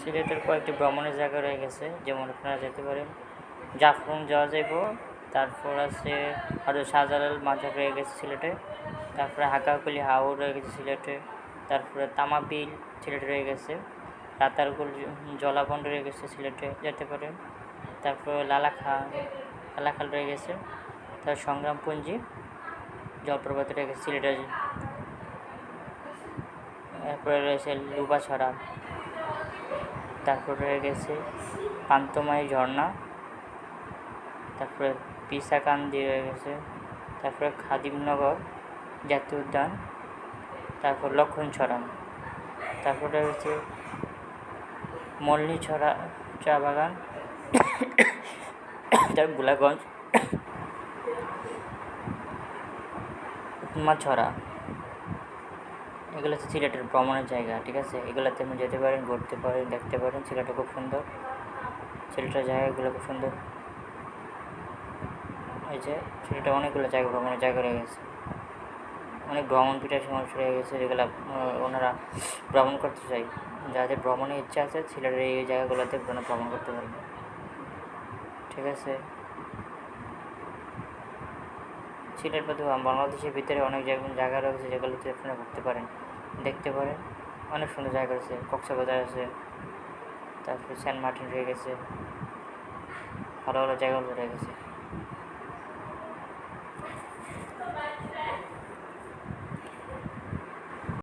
সিলেটের কয়েকটি ভ্রমণের জায়গা রয়ে গেছে, যেমন আপনারা যেতে পারেন জাফলং যাওয়া যাইব। তারপর আছে আরও শাহজালাল মাজার রয়ে গেছে সিলেটে। তারপরে হাকাকুলি হাওর রয়ে গেছে সিলেটে। তারপরে তামাবিল সিলেটে রয়ে গেছে। রাতারগুল জলাবন্ড রয়ে গেছে সিলেটে, যেতে পারেন। তারপরে লালাখাল রয়ে গেছে। তার সংগ্রামপুঞ্জি জলপ্রপাত রয়ে গেছে সিলেটে। এরপরে রয়েছে লুবাছড়া। তারপর রয়ে গেছে পান্তমাই ঝর্ণা। তারপরে পিসাকান্দি রয়ে গেছে। তারপরে খাদিমনগর জাতীয় উদ্যান। তারপর লক্ষণছড়া। তারপরে রয়েছে মল্লিছড়া চা বাগান। তারপর গোলাগঞ্জ উৎমাছড়া। এগুলো হচ্ছে সিলেটের ভ্রমণের জায়গা, ঠিক আছে। এগুলোতে আপনি যেতে পারেন, ঘুরতে পারেন, দেখতে পারেন। সিলেটটা খুব সুন্দর, সিলেটের জায়গাগুলো খুব সুন্দর। এই যে সিলেটে অনেকগুলো জায়গা ভ্রমণের জায়গা রয়ে গেছে, অনেক ভ্রমণ পিঠার সমস্যা রয়ে গেছে, যেগুলো ওনারা ভ্রমণ করতে চাই। যাদের ভ্রমণের ইচ্ছা আছে সিলেটের এই জায়গাগুলোতে ভ্রমণ করতে পারবে, ঠিক আছে। সিলেট বাদে বাংলাদেশের ভিতরে অনেক জায়গা রয়েছে যেগুলোতে আপনারা ঘুরতে পারেন, দেখতে পারেন। অনেক সুন্দর জায়গা আছে, কক্সবাজার আছে, তারপরে সেন্ট মার্টিন রয়ে গেছে, ভালো ভালো জায়গাগুলো রয়ে গেছে।